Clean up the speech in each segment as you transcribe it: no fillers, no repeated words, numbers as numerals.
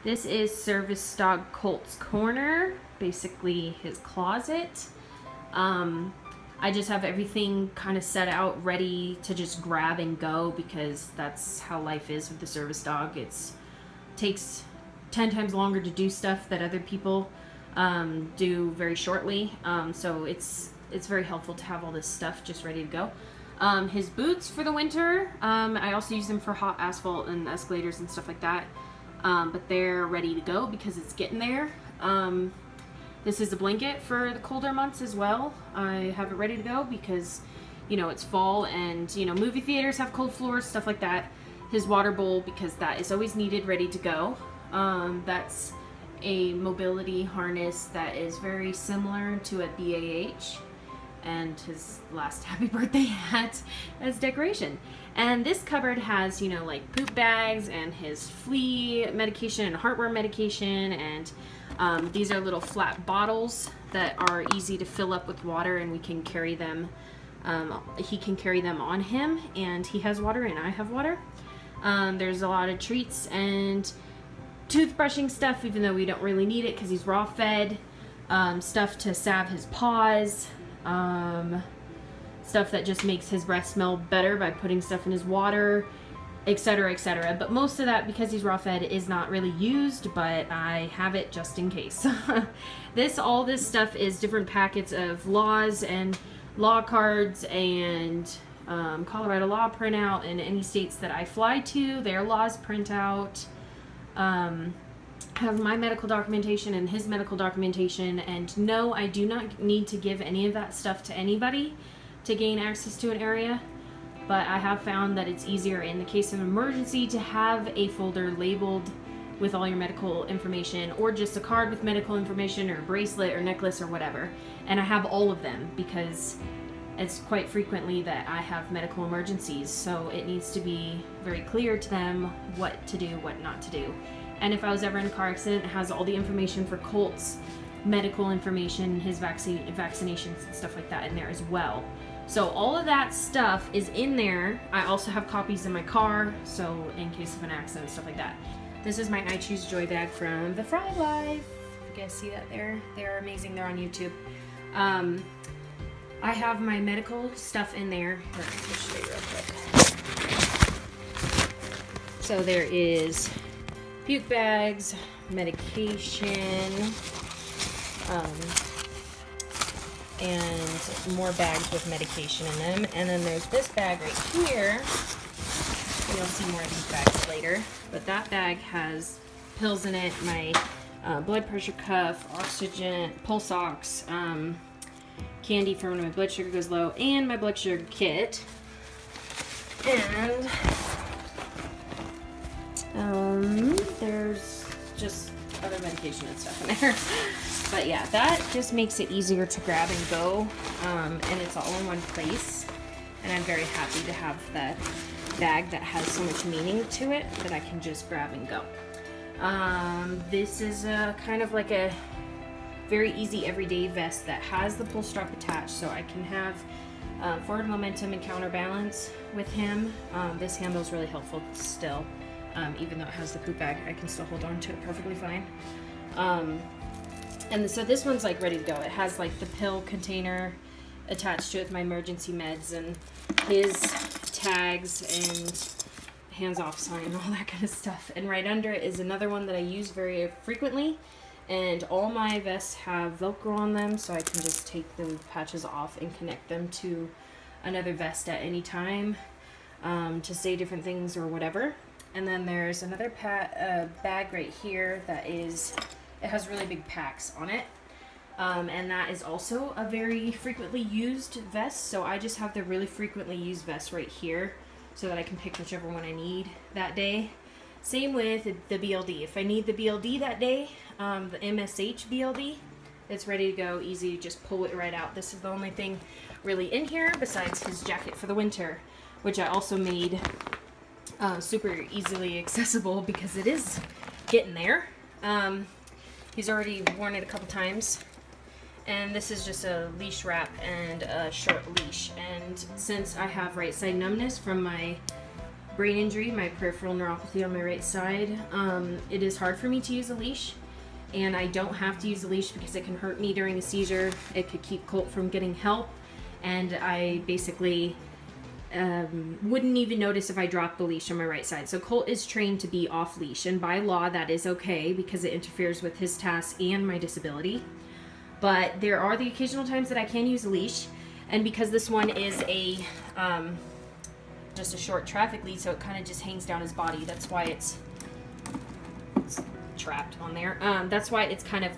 This is Service Dog Colt's corner, basically his closet. I just have everything kind of set out ready to just grab and go because that's how life is with the service dog. It takes 10 times longer to do stuff that other people do very shortly. So it's very helpful to have all this stuff just ready to go. His boots for the winter, I also use them for hot asphalt and escalators and stuff like that. But they're ready to go because it's getting there. This is a blanket for the colder months as well. I have it ready to go because, you know, it's fall and, you know, movie theaters have cold floors, stuff like that. His water bowl, because that is always needed, ready to go. That's a mobility harness that is very similar to a BAH. And his last happy birthday hat as decoration. And this cupboard has, you know, like poop bags and his flea medication and heartworm medication, and these are little flat bottles that are easy to fill up with water, and we can carry them. He can carry them on him, and he has water and I have water. There's a lot of treats and toothbrushing stuff, even though we don't really need it because he's raw fed. Stuff to salve his paws. Stuff that just makes his breath smell better by putting stuff in his water, etc., etc. But most of that, because he's raw fed, is not really used, but I have it just in case. All this stuff is different packets of laws and law cards and Colorado law printout, and any states that I fly to, their laws printout. Have my medical documentation and his medical documentation, and no, I do not need to give any of that stuff to anybody to gain access to an area, but I have found that it's easier in the case of an emergency to have a folder labeled with all your medical information, or just a card with medical information, or a bracelet or necklace or whatever. And I have all of them because it's quite frequently that I have medical emergencies, so it needs to be very clear to them what to do, what not to do. And if I was ever in a car accident, it has all the information for Colt's medical information, his vaccinations and stuff like that in there as well. So all of that stuff is in there. I also have copies in my car, so in case of an accident, stuff like that. This is my I Choose Joy bag from the Fry Life. You guys see that there? They're amazing. They're on YouTube. I have my medical stuff in there. Here, let me show you real quick. So there is puke bags, medication, and more bags with medication in them. And then there's this bag right here. You'll see more of these bags later. But that bag has pills in it, my blood pressure cuff, oxygen, pulse ox, candy for when my blood sugar goes low, and my blood sugar kit. And there's just other medication and stuff in there. But yeah, that just makes it easier to grab and go, and it's all in one place. And I'm very happy to have that bag that has so much meaning to it that I can just grab and go. This is a kind of like a very easy everyday vest that has the pull strap attached, so I can have forward momentum and counterbalance with him. This handle is really helpful still. Even though it has the poop bag, I can still hold on to it perfectly fine. And so this one's like ready to go. It has like the pill container attached to it with my emergency meds and his tags and hands-off sign and all that kind of stuff. And right under it is another one that I use very frequently. And all my vests have Velcro on them, so I can just take the patches off and connect them to another vest at any time to say different things or whatever. And then there's another bag right here that it has really big packs on it. And that is also a very frequently used vest. So I just have the really frequently used vest right here so that I can pick whichever one I need that day. Same with the BLD. If I need the BLD that day, the MSH BLD, it's ready to go, easy, just pull it right out. This is the only thing really in here besides his jacket for the winter, which I also made super easily accessible because it is getting there. He's already worn it a couple times. And this is just a leash wrap and a short leash. And since I have right side numbness from my brain injury, my peripheral neuropathy on my right side, it is hard for me to use a leash. And I don't have to use a leash because it can hurt me during a seizure. It could keep Colt from getting help. And I basically wouldn't even notice if I dropped the leash on my right side. So Colt is trained to be off leash, and by law that is okay because it interferes with his tasks and my disability. But there are the occasional times that I can use a leash, and because this one is a just a short traffic lead, so it kind of just hangs down his body. That's why it's trapped on there. That's why it's kind of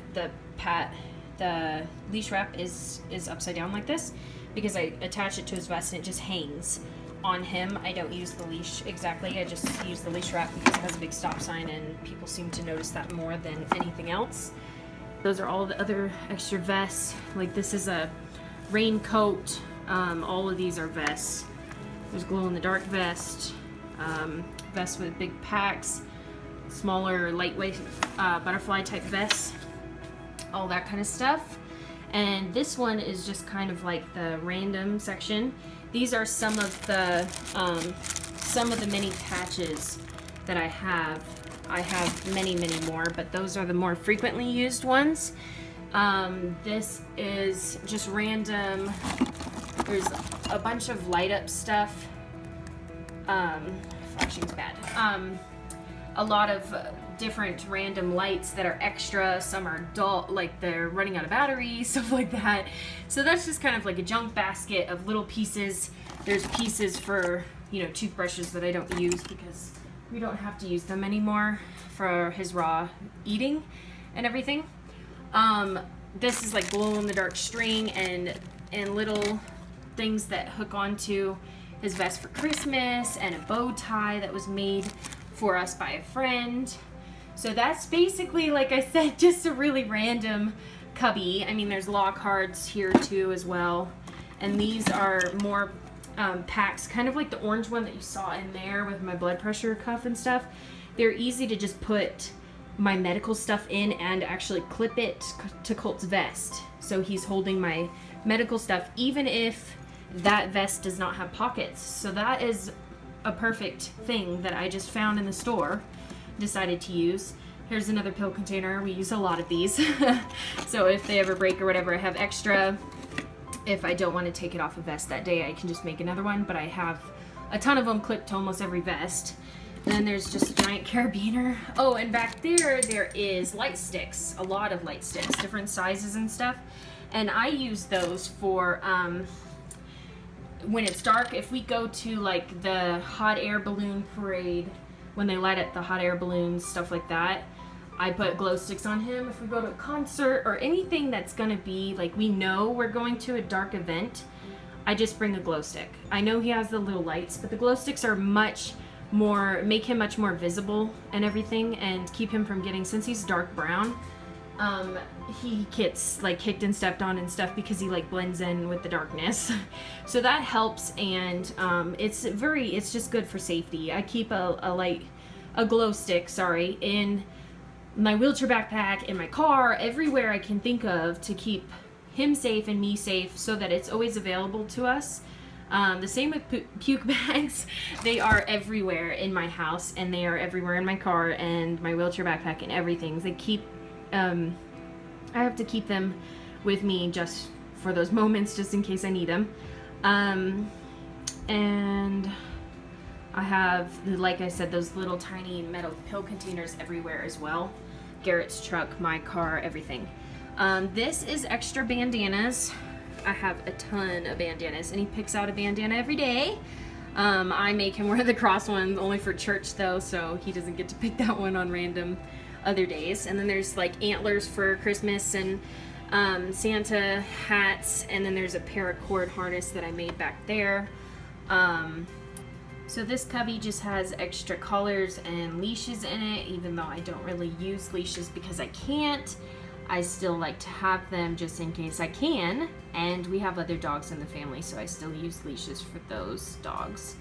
the leash wrap is upside down like this, because I attach it to his vest and it just hangs on him. I don't use the leash exactly. I just use the leash wrap because it has a big stop sign and people seem to notice that more than anything else. Those are all the other extra vests. Like this is a raincoat. All of these are vests. There's glow-in-the-dark vest, vest with big packs, smaller, lightweight butterfly type vests, all that kind of stuff. And this one is just kind of like the random section. These are some of the many patches that I have. I have many more, but those are the more frequently used ones. This is just random. There's a bunch of light up stuff. Flashing's bad. A lot of different random lights that are extra. Some are dull, like they're running out of batteries, stuff like that. So that's just kind of like a junk basket of little pieces. There's pieces for, you know, toothbrushes that I don't use because we don't have to use them anymore for his raw eating and everything. This is like glow-in-the-dark string and little things that hook onto his vest for Christmas, and a bow tie that was made for us by a friend. So that's basically, like I said, just a really random cubby. I mean, there's lock cards here too as well. And these are more packs, kind of like the orange one that you saw in there with my blood pressure cuff and stuff. They're easy to just put my medical stuff in and actually clip it to Colt's vest. So he's holding my medical stuff, even if that vest does not have pockets. So that is a perfect thing that I just found in the store, decided to use. Here's another pill container. We use a lot of these. So if they ever break or whatever, I have extra. If I don't want to take it off a vest that day, I can just make another one, but I have a ton of them clipped to almost every vest. Then there's just a giant carabiner. Oh, and back there is light sticks, a lot of light sticks, different sizes and stuff. And I use those for when it's dark. If we go to like the hot air balloon parade, when they light up the hot air balloons, stuff like that, I put glow sticks on him. If we go to a concert or anything that's gonna be like, we know we're going to a dark event, I just bring a glow stick. I know he has the little lights, but the glow sticks are make him much more visible and everything, and keep him from getting, since he's dark brown, he gets like kicked and stepped on and stuff because he like blends in with the darkness. So that helps, and it's just good for safety. I keep a glow stick, in my wheelchair backpack, in my car, everywhere I can think of to keep him safe and me safe, so that it's always available to us. The same with puke bags. They are everywhere in my house, and they are everywhere in my car and my wheelchair backpack and everything. They keep, I have to keep them with me just for those moments, just in case I need them. And I have, like I said, those little tiny metal pill containers everywhere as well. Garrett's truck, my car, everything. This is extra bandanas. I have a ton of bandanas, and he picks out a bandana every day. I make him wear the cross ones only for church though, so he doesn't get to pick that one on random other days. And then there's like antlers for Christmas, and Santa hats, and then there's a paracord harness that I made back there. So this cubby just has extra collars and leashes in it, even though I don't really use leashes because I can't. I still like to have them just in case I can, and we have other dogs in the family, so I still use leashes for those dogs.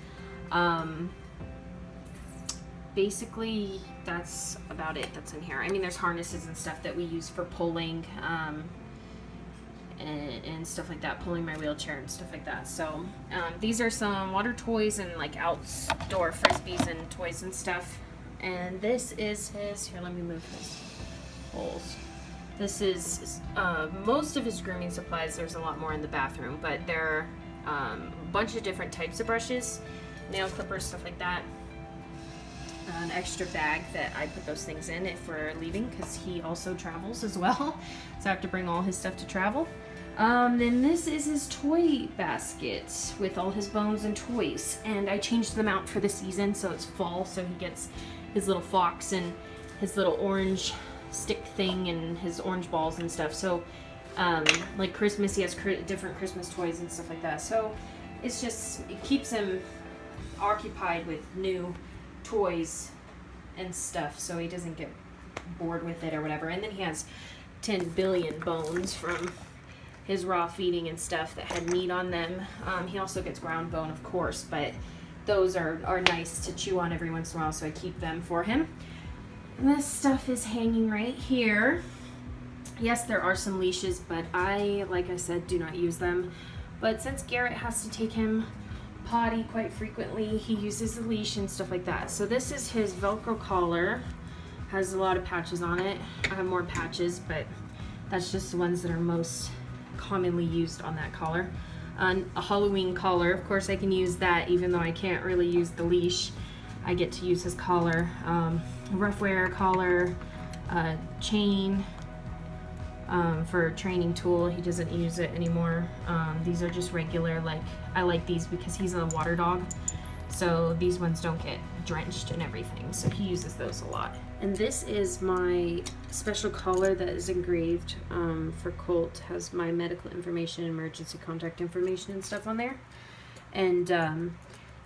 Basically, that's about it that's in here. I mean, there's harnesses and stuff that we use for pulling, and stuff like that, pulling my wheelchair and stuff like that. So these are some water toys and like outdoor frisbees and toys and stuff. And this is his, here, let me move his holes. This is most of his grooming supplies. There's a lot more in the bathroom, but there are a bunch of different types of brushes, nail clippers, stuff like that. An extra bag that I put those things in if we're leaving, because he also travels as well, so I have to bring all his stuff to travel. Then this is his toy basket with all his bones and toys, and I changed them out for the season, so it's fall, so he gets his little fox and his little orange stick thing and his orange balls and stuff. So like Christmas, he has different Christmas toys and stuff like that, so it's just, it keeps him occupied with new toys and stuff, so he doesn't get bored with it or whatever. And then he has 10 billion bones from his raw feeding and stuff that had meat on them. He also gets ground bone, of course, but those are nice to chew on every once in a while, so I keep them for him. And this stuff is hanging right here. Yes, there are some leashes, but I, like I said, do not use them. But since Garrett has to take him potty quite frequently, he uses a leash and stuff like that. So this is his Velcro collar. Has a lot of patches on it. I have more patches, but that's just the ones that are most commonly used on that collar. A Halloween collar, of course I can use that even though I can't really use the leash. I get to use his collar. Rough wear collar, chain for a training tool. He doesn't use it anymore. These are just regular, like, I like these because he's a water dog, so these ones don't get drenched and everything, so he uses those a lot. And this is my special collar that is engraved for Colt. Has my medical information, emergency contact information and stuff on there, and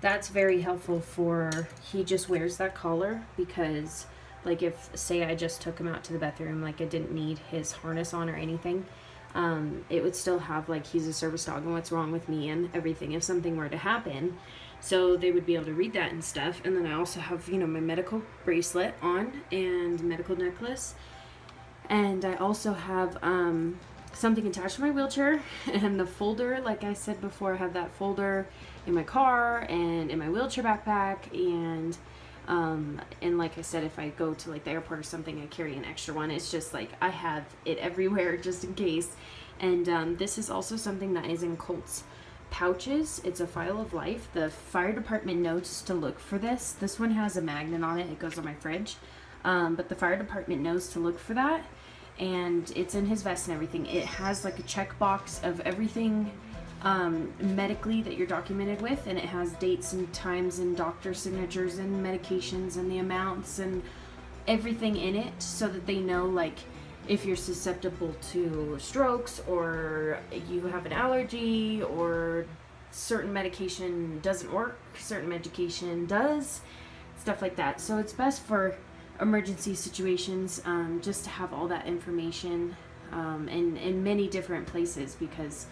that's very helpful for, he just wears that collar because, like, if, say, I just took him out to the bathroom, like, I didn't need his harness on or anything, it would still have, like, he's a service dog and what's wrong with me and everything if something were to happen. So they would be able to read that and stuff. And then I also have, you know, my medical bracelet on and medical necklace. And I also have something attached to my wheelchair and the folder, like I said before, I have that folder in my car and in my wheelchair backpack, and like I said, if I go to like the airport or something, I carry an extra one. It's just like I have it everywhere just in case. And this is also something that is in Colt's pouches. It's a file of life. The fire department knows to look for this. This one has a magnet on it. It goes on my fridge. But the fire department knows to look for that. And it's in his vest and everything. It has like a checkbox of everything medically that you're documented with, and it has dates and times and doctor signatures and medications and the amounts and everything in it, so that they know, like, if you're susceptible to strokes or you have an allergy or certain medication doesn't work, certain medication does, stuff like that. So it's best for emergency situations, just to have all that information in many different places, because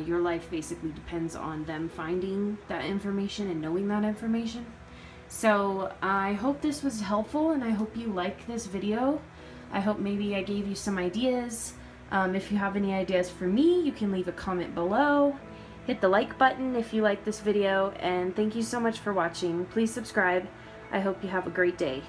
your life basically depends on them finding that information and knowing that information. So I hope this was helpful, and I hope you like this video. I hope maybe I gave you some ideas. If you have any ideas for me, you can leave a comment below. Hit the like button if you like this video, and thank you so much for watching. Please subscribe. I hope you have a great day.